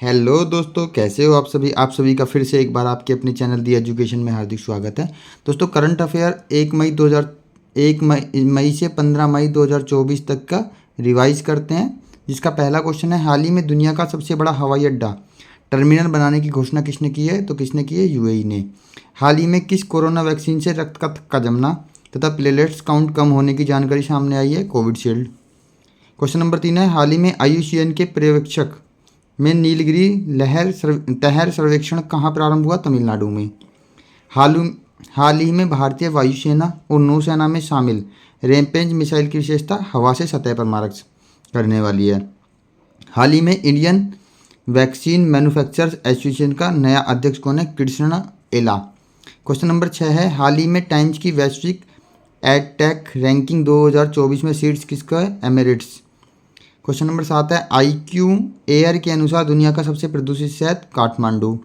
Hello दोस्तों, कैसे हो आप सभी का फिर से एक बार आपके अपने चैनल दी एजुकेशन में हार्दिक स्वागत है। दोस्तों, करंट अफेयर 1 मई से 15 मई 2024 तक का रिवाइज करते हैं। जिसका पहला क्वेश्चन है, हाल ही में दुनिया का सबसे बड़ा हवाई अड्डा टर्मिनल बनाने की घोषणा किसने की है? तो किसने की है? यूएई ने। हाल ही में किस कोरोना वैक्सीन से रक्त का थक्का जमना तथा प्लेटलेट्स काउंट कम होने की जानकारी सामने आई है? कोविडशील्ड। क्वेश्चन नंबर 3 है, हाल ही में आईयूसीएन के पर्यवेक्षक में नीलगिरी तहर सर्वेक्षण कहाँ प्रारंभ हुआ? तमिलनाडु में। हाल हाल ही में भारतीय वायुसेना और नौसेना में शामिल रैम्पेज मिसाइल की विशेषता हवा से सतह पर मारक करने वाली है। हाल ही में इंडियन वैक्सीन मैन्युफैक्चरर्स एसोसिएशन का नया अध्यक्ष कौन है? कृष्ण एला। क्वेश्चन नंबर 6 है, हाल ही में टाइम्स की वैश्विक एडटेक रैंकिंग 2024 में सीट्स किसका है? एमिरेट्स। क्वेश्चन नंबर 7 है, IQ एयर के अनुसार दुनिया का सबसे प्रदूषित शहर? काठमांडू।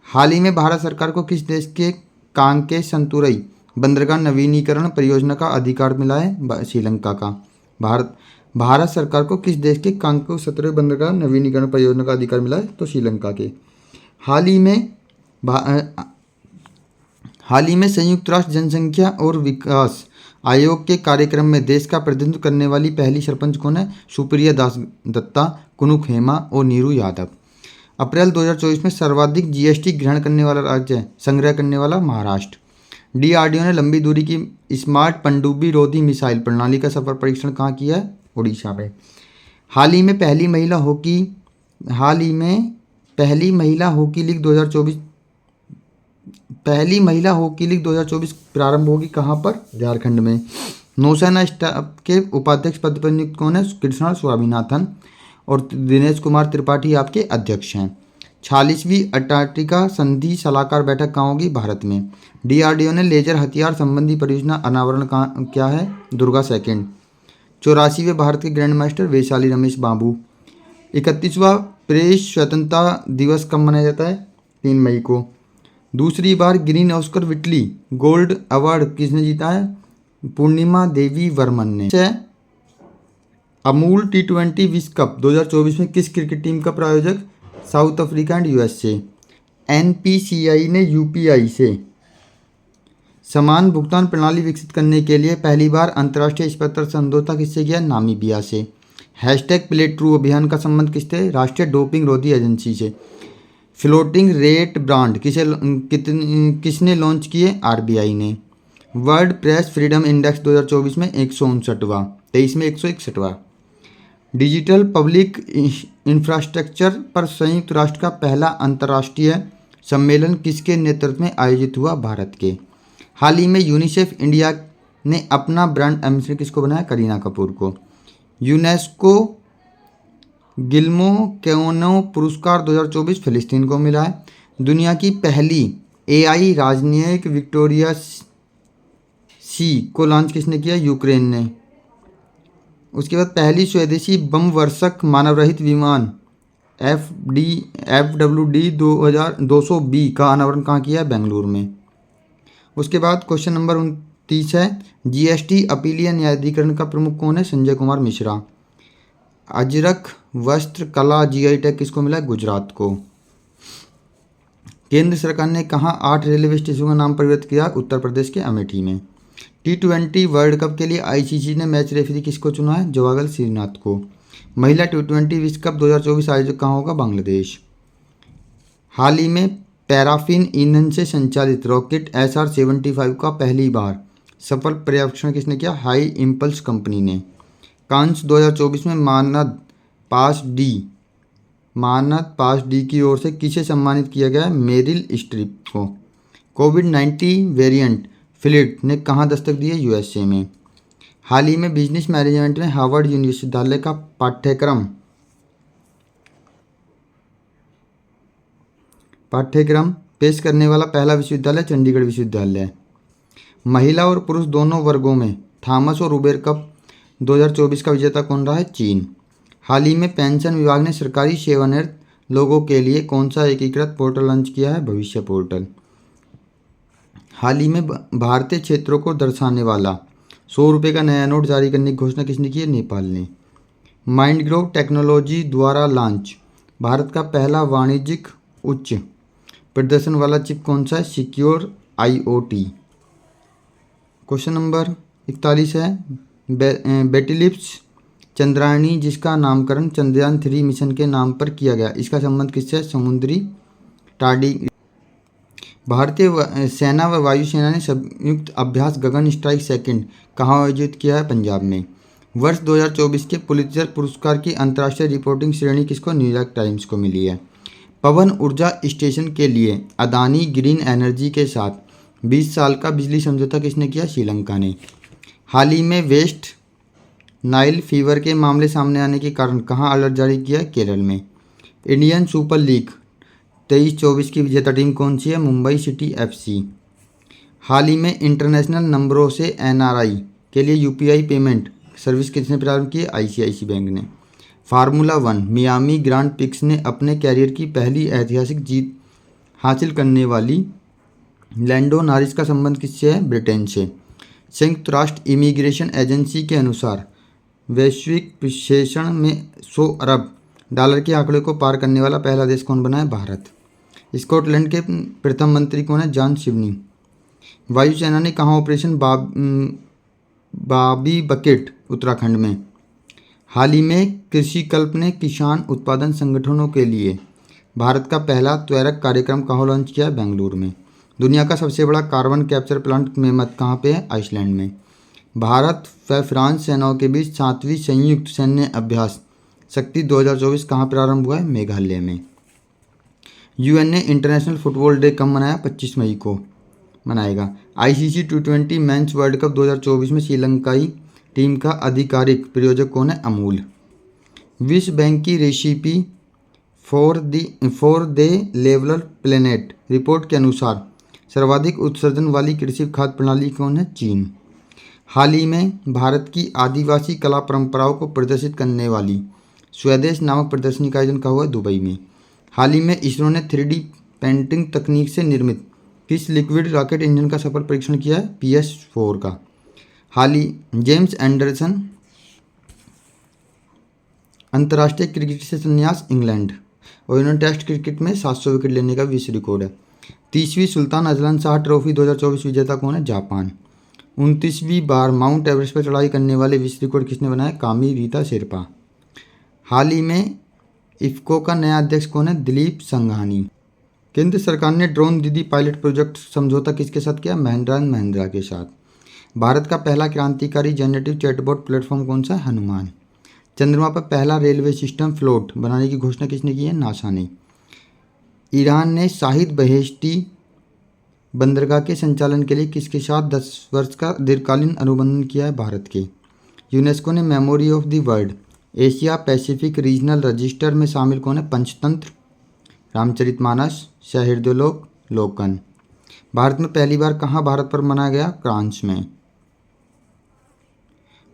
हाल ही में भारत सरकार को किस देश के कांके संतुरई बंदरगाह नवीनीकरण परियोजना का अधिकार मिला है? श्रीलंका का। भारत सरकार को किस देश के कांके संतुरई बंदरगाह नवीनीकरण परियोजना का अधिकार मिला है? तो श्रीलंका के। हाल ही में संयुक्त राष्ट्र जनसंख्या और विकास आयोग के कार्यक्रम में देश का प्रतिनिधित्व करने वाली पहली सरपंच कौन है? सुप्रिया दास दत्ता, कुनुक हेमा और नीरू यादव। अप्रैल 2024 में सर्वाधिक जीएसटी ग्रहण करने वाला राज्य संग्रह करने वाला महाराष्ट्र। डीआरडीओ ने लंबी दूरी की स्मार्ट पनडुब्बी रोधी मिसाइल प्रणाली का सफल परीक्षण कहाँ किया है? उड़ीसा में। हाल ही में पहली महिला हॉकी लीग 2024 प्रारंभ होगी कहाँ पर? झारखंड में। नौसेना स्टाफ के उपाध्यक्ष पद पर नियुक्त कौन है? कृष्णा स्वामीनाथन। और दिनेश कुमार त्रिपाठी आपके अध्यक्ष हैं। 46वीं अंटार्कटिका संधि सलाहकार बैठक कहाँ होगी? भारत में। डीआरडीओ ने लेजर हथियार संबंधी परियोजना अनावरण क्या है? दुर्गा सेकंड। 84वें भारत के ग्रैंड मास्टर वैशाली रमेश बाबू। 31वां प्रेस स्वतंत्रता दिवस कब मनाया जाता है? 3 मई को। दूसरी बार green Oscar Whitley gold award किसने जीता है? पूर्णिमा देवी वर्मन ने। अमूल T20 विश्व कप 2024 में किस क्रिकेट टीम का प्रायोजक? South Africa and USA. NPCI ने यूपीआई से समान भुगतान प्रणाली विकसित करने के लिए पहली बार अंतर्राष्ट्रीय स्तर पर समझौता किससे किया? नामीबिया से। #प्ले ट्रू अभियान का संबंध किससे? राष्ट्रीय डोपिंग रोधी एजेंसी से। फ्लोटिंग रेट ब्रांड किसने लॉन्च किए? आरबीआई ने। वर्ल्ड प्रेस फ्रीडम इंडेक्स 2024 में 159वां, 23 में 161वां। डिजिटल पब्लिक इंफ्रास्ट्रक्चर पर संयुक्त राष्ट्र का पहला अंतर्राष्ट्रीय सम्मेलन किसके नेतृत्व में आयोजित हुआ? भारत के। हाल ही में यूनिसेफ इंडिया ने अपना ब्रांड एम्बेसडर किसको बनाया? करीना कपूर को। यूनेस्को गिल्मो केनो पुरस्कार 2024 फिलिस्तीन को मिला है। दुनिया की पहली AI राजनयिक विक्टोरिया सी को लॉन्च किसने किया? यूक्रेन ने। उसके बाद पहली स्वदेशी बम वर्षक मानवरहित विमान FWD 200B का अनावरण कहाँ किया है? बेंगलुरु में। उसके बाद क्वेश्चन नंबर 29 है, GST अपीलीय न्यायाधिकरण का प्रमुख कौन है? संजय कुमार मिश्रा। अजरक वस्त्र कला GI टैग किसको मिला? गुजरात को। केंद्र सरकार ने कहाँ 8 रेलवे स्टेशनों का नाम परिवर्तित किया? उत्तर प्रदेश के अमेठी में। T20 वर्ल्ड कप के लिए ICC ने मैच रेफरी किसको चुना है? जवागल श्रीनाथ को। महिला T20 विश्व कप 2024 आयोजक कहाँ होगा? बांग्लादेश। हाल ही में पैराफिन ईंधन से संचालित रॉकेट SR-75 का पहली बार सफल पर्यवेक्षण किसने किया? हाई इम्पल्स कंपनी ने। कांस 2024 में मानद पास डी की ओर से किसे सम्मानित किया गया? मेरिल स्ट्रीप को। कोविड-19 वेरिएंट फ्लिट ने कहाँ दस्तक दी है? यूएसए में। हाल ही में बिजनेस मैनेजमेंट में हार्वर्ड विश्वविद्यालय का पाठ्यक्रम पेश करने वाला पहला विश्वविद्यालय चंडीगढ़ विश्वविद्यालय है। महिला और पुरुष दोनों वर्गों में थॉमस और उबेर कप 2024 का विजेता कौन रहा है? चीन। हाल ही में पेंशन विभाग ने सरकारी सेवानिवृत्त लोगों के लिए कौन सा एकीकृत पोर्टल लॉन्च किया है? भविष्य पोर्टल। हाल ही में भारतीय क्षेत्रों को दर्शाने वाला 100 रुपये का नया नोट जारी करने की घोषणा किसने की है? नेपाल ने। माइंडग्रोव टेक्नोलॉजी द्वारा लॉन्च भारत का पहला वाणिज्यिक उच्च प्रदर्शन वाला चिप कौन सा है? Secure IoT। क्वेश्चन नंबर 41 है बेटिलिप्स चंद्रायणी जिसका नामकरण चंद्रयान 3 मिशन के नाम पर किया गया, इसका संबंध किससे है? समुद्री टाडी। भारतीय सेना व वायुसेना ने संयुक्त अभ्यास गगन स्ट्राइक सेकंड कहाँ आयोजित किया है? पंजाब में। वर्ष 2024 के पुलित्जर पुरस्कार की अंतर्राष्ट्रीय रिपोर्टिंग श्रेणी किसको? न्यूयॉर्क टाइम्स को मिली है। पवन ऊर्जा स्टेशन के लिए अदानी ग्रीन एनर्जी के साथ 20 साल का बिजली समझौता किसने किया? श्रीलंका ने। हाल ही में वेस्ट नाइल फीवर के मामले सामने आने के कारण कहाँ अलर्ट जारी किया? केरल में। इंडियन सुपर लीग 23-24 की विजेता टीम कौन सी है? Mumbai city FC। हाल ही में इंटरनेशनल नंबरों से NRI के लिए UPI पेमेंट सर्विस किसने प्रारंभ की? ICICI बैंक ने। फार्मूला 1 मियामी ग्रांड प्रिक्स ने अपने कैरियर की पहली ऐतिहासिक जीत हासिल करने वाली लैंडो नॉरिस का संबंध किससे है? ब्रिटेन से। संयुक्त राष्ट्र इमिग्रेशन एजेंसी के अनुसार वैश्विक विश्लेषण में 100 अरब डॉलर के आंकड़े को पार करने वाला पहला देश कौन बना है? भारत। स्कॉटलैंड के प्रथम मंत्री कौन है? जॉन सिवनी। वायुसेना ने कहाँ ऑपरेशन बाबी बकेट उत्तराखंड में। हाल ही में कृषि कल्प ने किसान उत्पादन संगठनों के लिए भारत का पहला त्वरक कार्यक्रम कहाँ लॉन्च किया है? बेंगलुरु में। दुनिया का सबसे बड़ा कार्बन कैप्चर प्लांट मेमत कहाँ पे है? आइसलैंड में। भारत व फ्रांस सेनाओं के बीच 7वीं संयुक्त सैन्य अभ्यास शक्ति 2024 कहाँ प्रारंभ हुआ है? मेघालय में। UN ने इंटरनेशनल फुटबॉल डे कब मनाया? 25 मई को मनाएगा। ICC T20 mains world cup 2024 में श्रीलंकाई टीम का आधिकारिक प्रायोजक कौन है? अमूल। विश्व बैंक की recipe for the leveller planet report के अनुसार सर्वाधिक उत्सर्जन वाली कृषि खाद्य प्रणाली कौन है? चीन। हाल ही में भारत की आदिवासी कला परंपराओं को प्रदर्शित करने वाली स्वदेश नामक प्रदर्शनी का आयोजन कहाँ हुआ? दुबई में। हाल ही में इसरो ने 3D पेंटिंग तकनीक से निर्मित किस लिक्विड रॉकेट इंजन का सफल परीक्षण किया है? PS4 का। हाल ही जेम्स एंडरसन अंतर्राष्ट्रीय क्रिकेट से संन्यास इंग्लैंड, और इन्होंने टेस्ट क्रिकेट में 700 विकेट लेने का विश्व रिकॉर्ड है। 30वीं सुल्तान अजलान शाह ट्रॉफी 2024 विजेता कौन है? जापान। 29वीं बार माउंट एवरेस्ट पर चढ़ाई करने वाले विश्व रिकॉर्ड किसने बनाया? कामी रीता शेरपा। हाल ही में इफ्को का नया अध्यक्ष कौन है? दिलीप संघानी। केंद्र सरकार ने ड्रोन दीदी पायलट प्रोजेक्ट समझौता किसके साथ किया? महिंद्रा एंड महिंद्रा के साथ। भारत का पहला क्रांतिकारी जनरेटिव चैटबॉट प्लेटफॉर्म कौन सा है? हनुमान। चंद्रमा पर पहला रेलवे सिस्टम फ्लोट बनाने की घोषणा किसने की है? नासा ने। ईरान ने शाहिद बहेश्ती बंदरगाह के संचालन के लिए किसके साथ 10 वर्ष का दीर्घकालीन अनुबंध किया है? भारत के। यूनेस्को ने memory of the world Asia Pacific regional register में शामिल कौन है? पंचतंत्र, रामचरितमानस, सहृदयलोक, लोकन। भारत में पहली बार कहाँ भारत पर्व मनाया गया? फ्रांस में।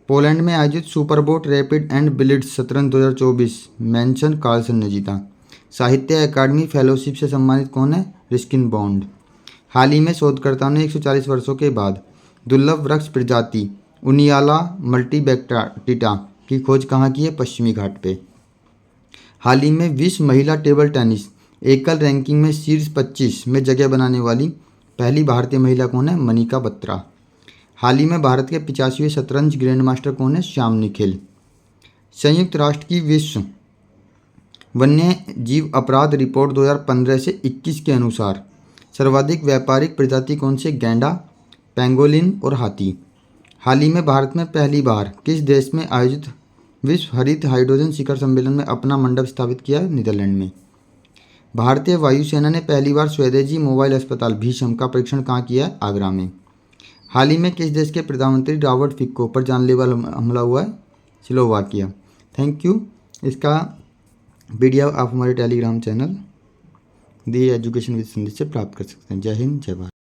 पोलैंड में आयोजित सुपरबोट रैपिड एंड बिलिट्स शतरंज 2024 मैग्नस कार्लसन ने जीता। साहित्य अकादमी फेलोशिप से सम्मानित कौन है? रिस्किन बॉन्ड। हाल ही में शोधकर्ताओं ने 140 वर्षों के बाद दुर्लभ वृक्ष प्रजाति उनियाला मल्टीबैक्टाटिटा की खोज कहाँ की है? पश्चिमी घाट पे। हाल ही में विश्व महिला टेबल टेनिस एकल रैंकिंग में शीर्ष 25 में जगह बनाने वाली पहली भारतीय महिला कौन है? मनिका बत्रा। हाल ही में भारत के 85वें शतरंज ग्रैंड मास्टर कौन है? श्याम निखिल। संयुक्त राष्ट्र की विश्व वन्य जीव अपराध रिपोर्ट 2015 से 21 के अनुसार सर्वाधिक व्यापारिक प्रजाति कौन से? गैंडा, पेंगोलिन और हाथी। हाल ही में भारत में पहली बार किस देश में आयोजित विश्व हरित हाइड्रोजन शिखर सम्मेलन में अपना मंडप स्थापित किया? नीदरलैंड में। भारतीय वायुसेना ने पहली बार स्वदेशी मोबाइल अस्पताल भीषम का परीक्षण कहाँ किया है? आगरा में। हाल ही में किस देश के प्रधानमंत्री रॉबर्ट फिको पर जानलेवा हमला हुआ है? स्लोवाकिया। Thank you. इसका वीडियो आप हमारे Telegram channel the education with संदेश से प्राप्त कर सकते हैं। जय हिंद, जय भारत।